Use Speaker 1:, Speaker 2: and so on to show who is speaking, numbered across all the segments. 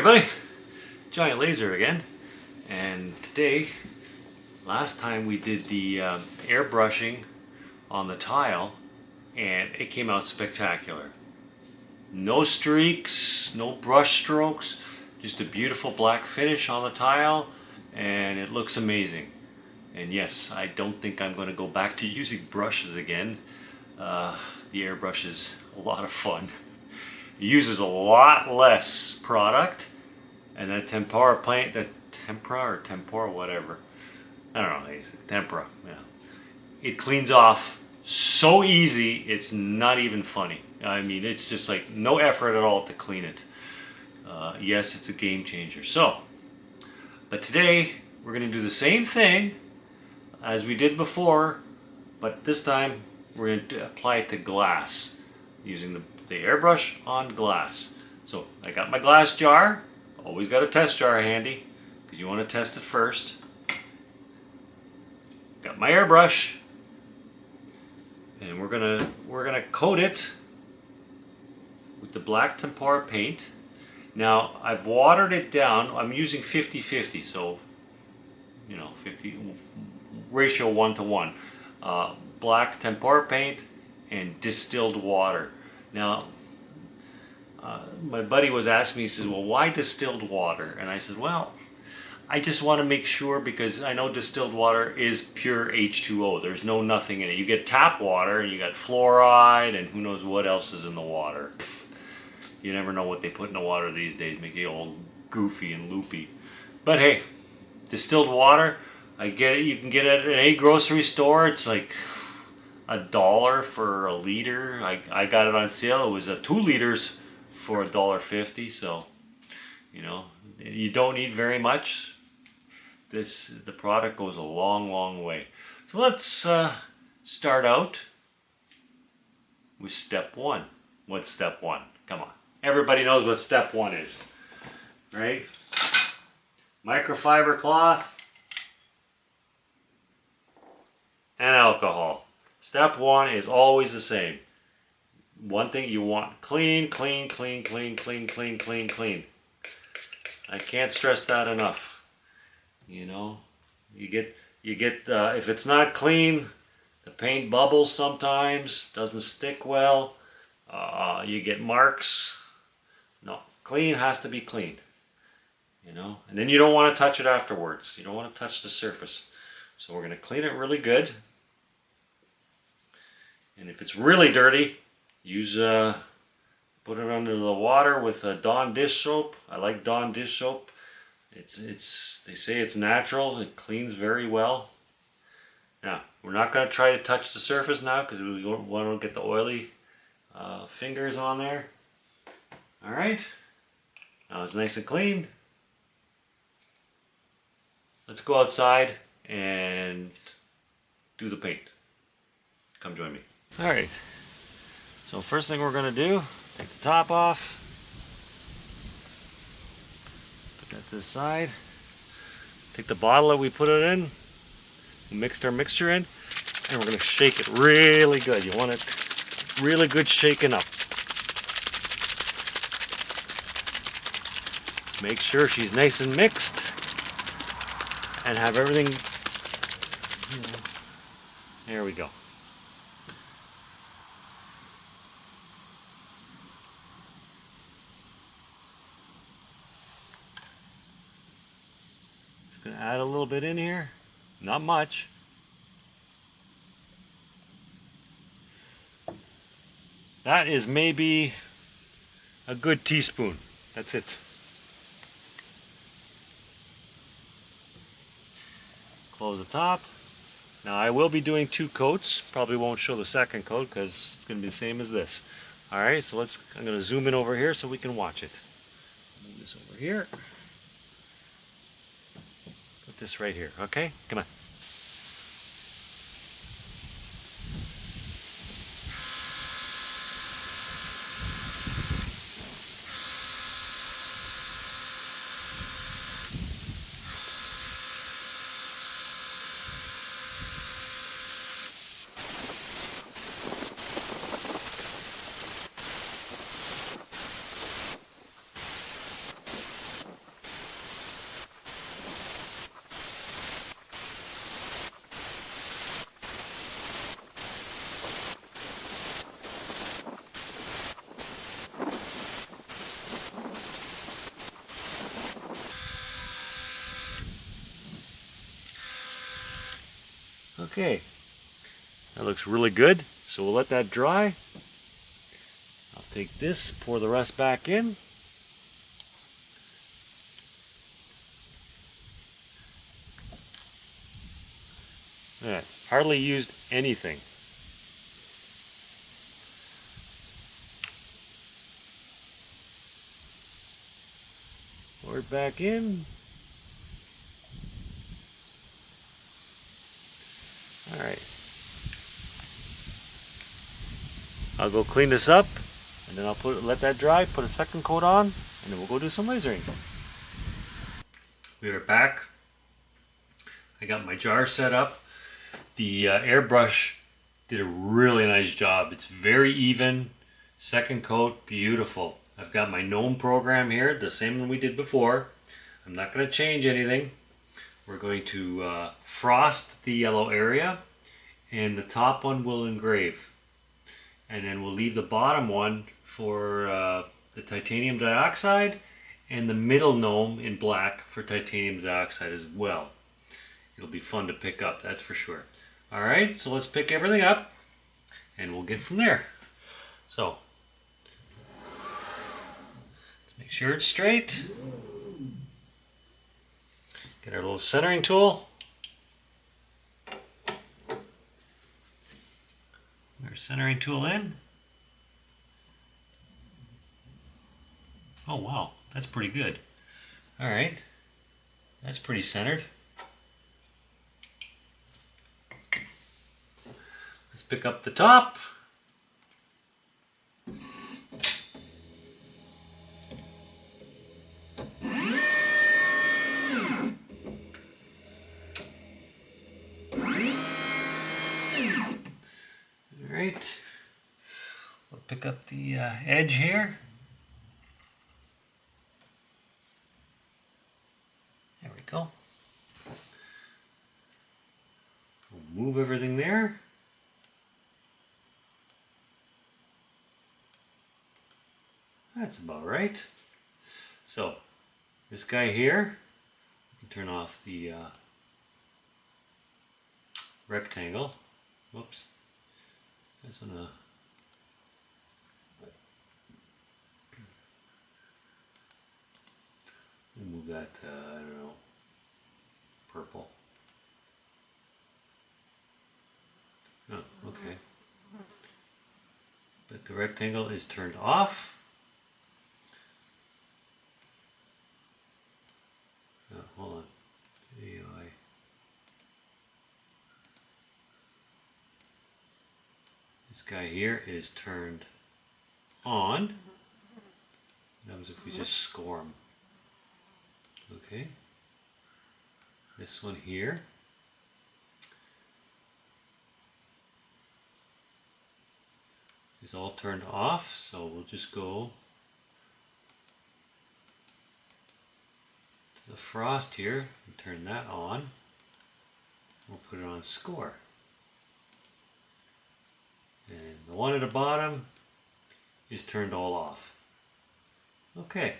Speaker 1: everybody, Johnny Lazer again, and today, last time we did the airbrushing on the tile, and it came out spectacular. No streaks, no brush strokes, just a beautiful black finish on the tile, and it looks amazing. And yes, I don't think I'm going to go back to using brushes again. The airbrush is a lot of fun. It uses a lot less product, and that tempera paint, that tempera, whatever, I don't know, tempera, yeah. It cleans off so easy, it's not even funny. I mean, it's just like no effort at all to clean it. Yes, it's a game changer. So, but today we're going to do the same thing as we did before, but this time we're going to apply it to glass using the airbrush on glass. So I got my glass jar. Always got a test jar handy because you want to test it first. Got my airbrush, and we're gonna coat it with the black tempera paint. Now I've watered it down. I'm using 50-50, so you know, 50 ratio 1-to-1. Black tempera paint and distilled water. Now, my buddy was asking me, he says, well, why distilled water? And I said, well, I just want to make sure, because I know distilled water is pure H2O. There's no nothing in it. You get tap water and you got fluoride and who knows what else is in the water. You never know what they put in the water these days, make you all goofy and loopy. But hey, distilled water, I get it. You can get it at a grocery store. It's like $1 for a liter. I got it on sale. It was 2 liters for $1.50. So, you know, you don't need very much. The product goes a long way. So let's start out with step 1. What's step 1? Come on, everybody knows what step 1 is, right? Microfiber cloth and alcohol. Step 1 is always the same. One thing you want: clean. I can't stress that enough. You know, you get if it's not clean, the paint bubbles sometimes, doesn't stick well. You get marks. No, clean has to be clean. You know, and then you don't want to touch it afterwards. You don't want to touch the surface. So we're going to clean it really good. And if it's really dirty, use put it under the water with Dawn dish soap. I like Dawn dish soap. They say it's natural. It cleans very well. Now we're not going to try to touch the surface now because we want to get the oily fingers on there. All right. Now it's nice and clean. Let's go outside and do the paint. Come join me. All right. So first thing we're going to do, take the top off. Put that to the side. Take the bottle that we put it in. We mixed our mixture in. And we're going to shake it really good. You want it really good shaken up. Make sure she's nice and mixed. And have everything. There we go. Just gonna add a little bit in here, not much. That is maybe a good teaspoon. That's it. Close the top. Now I will be doing 2 coats. Probably won't show the second coat because it's going to be the same as this. Alright, so I'm going to zoom in over here so we can watch it. Move this over here. Put this right here, okay? Come on. Okay, that looks really good. So we'll let that dry. I'll take this, pour the rest back in. Yeah, hardly used anything. Pour it back in. Alright. I'll go clean this up, and then I'll let that dry, put a second coat on, and then we'll go do some lasering. We are back. I got my jar set up. The airbrush did a really nice job. It's very even. Second coat, beautiful. I've got my gnome program here, the same one we did before. I'm not going to change anything. We're going to frost the yellow area, and the top one will engrave. And then we'll leave the bottom one for the titanium dioxide, and the middle gnome in black for titanium dioxide as well. It'll be fun to pick up, that's for sure. Alright, so let's pick everything up, and we'll get from there. So, let's make sure it's straight. Get our little centering tool. Our centering tool in. Oh wow, that's pretty good. Alright, that's pretty centered. Let's pick up the top. Alright, we'll pick up the edge here. There we go. We'll move everything there. That's about right. So, this guy here, you can turn off the rectangle. Whoops. That's on a we'll move that I don't know, purple. Oh, okay. But the rectangle is turned off. Oh, hold on. AI. This guy here is turned on. What happens if we just score him? Okay. This one here is all turned off, so we'll just go to the frost here and turn that on. We'll put it on score. And the one at the bottom is turned all off. Okay.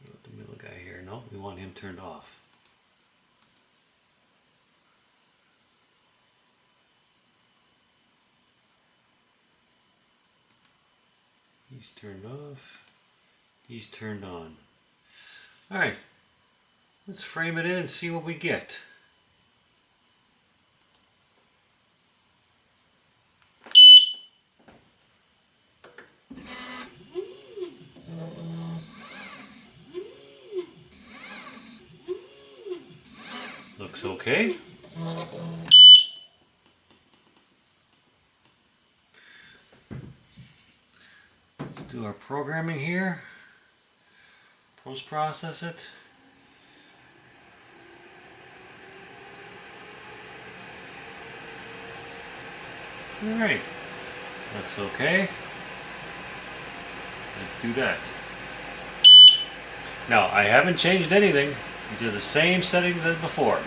Speaker 1: What about the middle guy here? No, we want him turned off. He's turned off. He's turned on. Alright. Let's frame it in and see what we get. Looks okay. Let's do our programming here. Post-process it. Alright, looks okay. Let's do that. Now, I haven't changed anything. These are the same settings as before.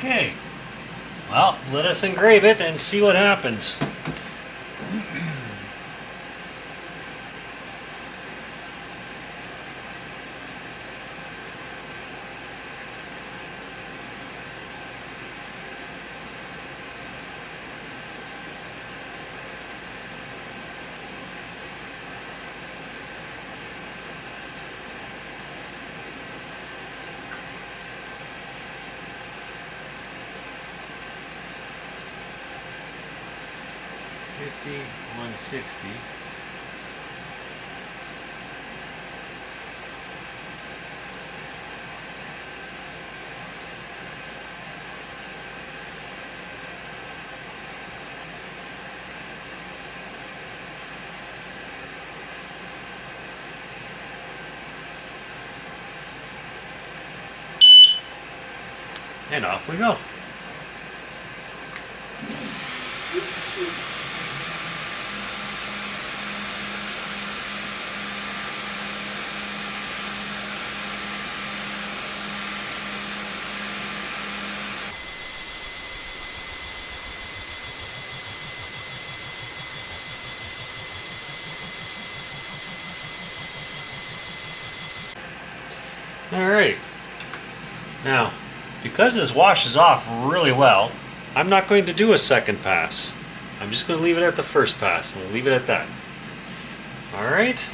Speaker 1: Okay, well, let us engrave it and see what happens. $50,160. And off we go. Alright, now because this washes off really well, I'm not going to do a second pass. I'm just going to leave it at the first pass. We'll leave it at that. Alright,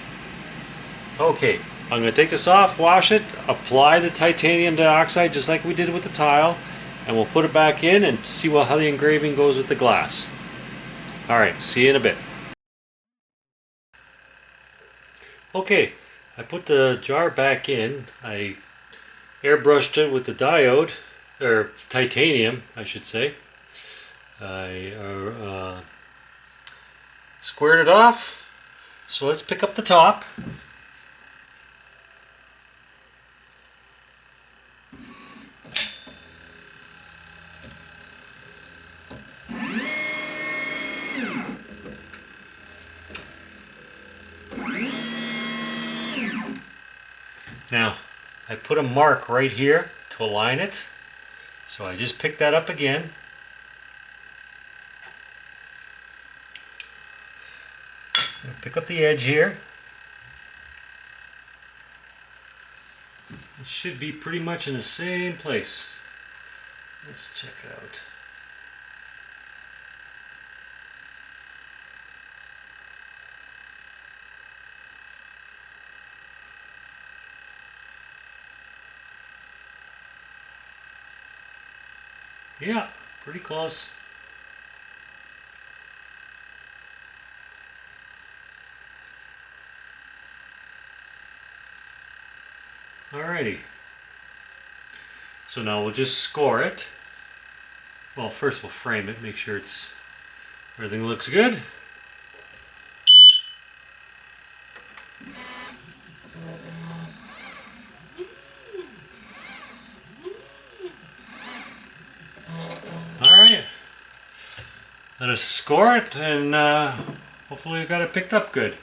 Speaker 1: okay, I'm going to take this off, wash it, apply the titanium dioxide just like we did with the tile, and we'll put it back in and see how the engraving goes with the glass. Alright, see you in a bit. Okay, I put the jar back in. I airbrushed it with the diode, or titanium, I should say. I squared it off. So let's pick up the top. Now, I put a mark right here to align it. So I just picked that up again. Pick up the edge here. It should be pretty much in the same place. Let's check it out. Yeah, pretty close. Alrighty. So now we'll just score it. Well, first we'll frame it, make sure everything looks good. Alright. Let us score it and hopefully we got it picked up good.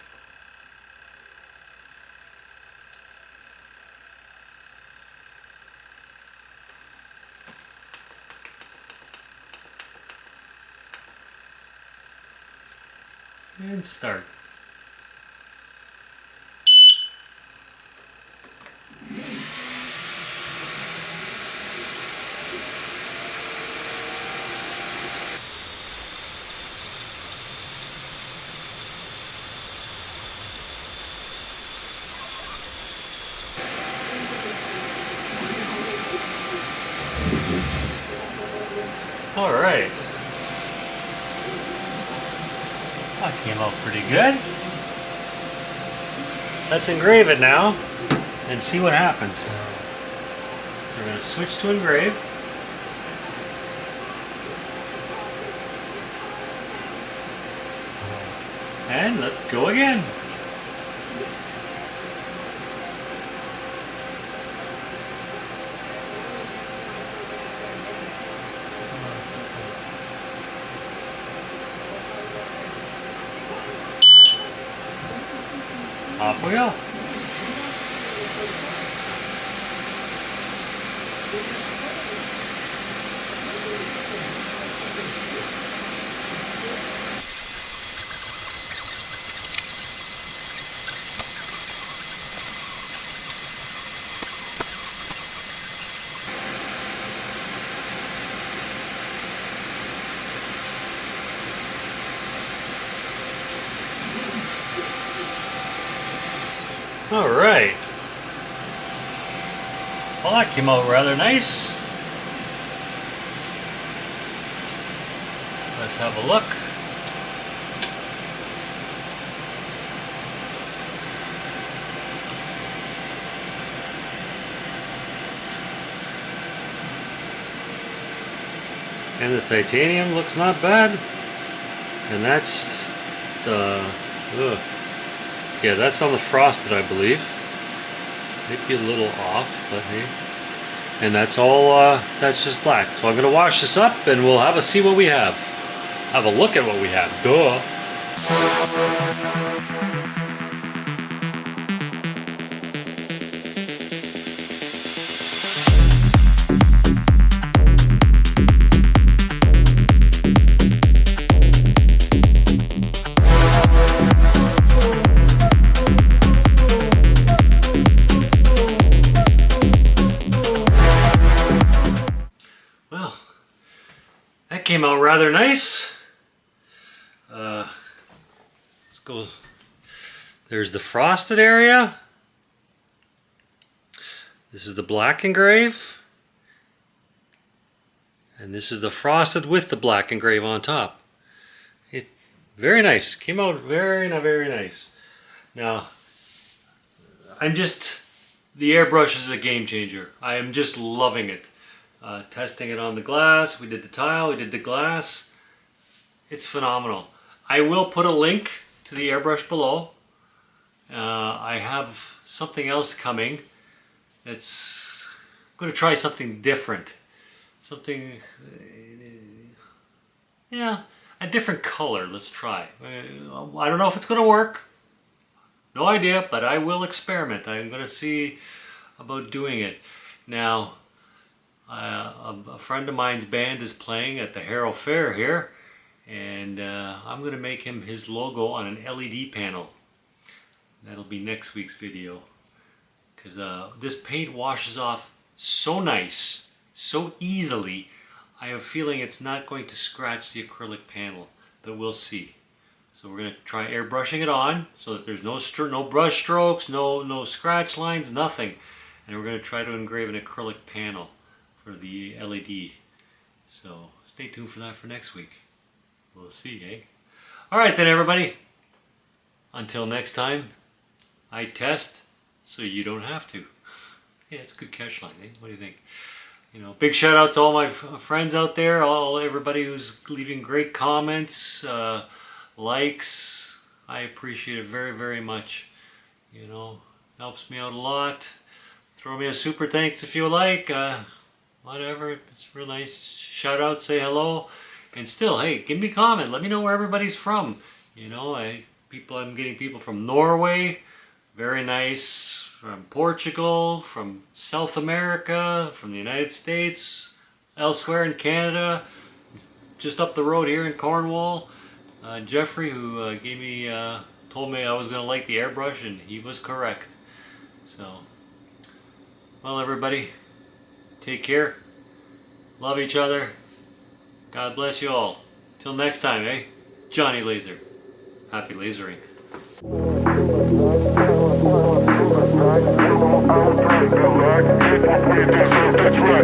Speaker 1: And start. All right. That came out pretty good. Let's engrave it now and see what happens. So we're going to switch to engrave. And let's go again. off we go. All right. Well, that came out rather nice. Let's have a look. And the titanium looks not bad. And that's the... yeah, that's on the frosted, I believe. Maybe a little off, but hey. And that's all, that's just black. So I'm going to wash this up and we'll have a see what we have. Have a look at what we have. Duh. Came out rather nice. Let's go. There's the frosted area. This is the black engrave. And this is the frosted with the black engrave on top. Very nice. Came out very nice. Now, the airbrush is a game changer. I am just loving it. Testing it on the glass. We did the tile, we did the glass. It's phenomenal. I will put a link to the airbrush below. I have something else coming. I'm going to try something different. Something, yeah, a different color. Let's try. I don't know if it's going to work. No idea, but I will experiment. I'm going to see about doing it. Now, a friend of mine's band is playing at the Harrow Fair here, and I'm going to make him his logo on an LED panel. That'll be next week's video, because this paint washes off so nice, so easily. I have a feeling it's not going to scratch the acrylic panel, but we'll see. So we're going to try airbrushing it on so that there's no brush strokes, no scratch lines, nothing. And we're going to try to engrave an acrylic panel for the LED. So stay tuned for that for next week. We'll see, eh? Alright then, everybody. Until next time, I test so you don't have to. Yeah, it's a good catch line, eh? What do you think? You know, big shout out to all my friends out there, everybody who's leaving great comments, likes. I appreciate it very much. You know, helps me out a lot. Throw me a super thanks if you like. Whatever, it's real nice. Shout out, say hello, and still, hey, give me a comment. Let me know where everybody's from. You know, I'm getting people from Norway, very nice, from Portugal, from South America, from the United States, elsewhere in Canada, just up the road here in Cornwall. Jeffrey, who told me I was going to like the airbrush, and he was correct. So, well, everybody. Take care. Love each other. God bless you all. Till next time, eh? Johnny Lazer. Happy lasering. That's right.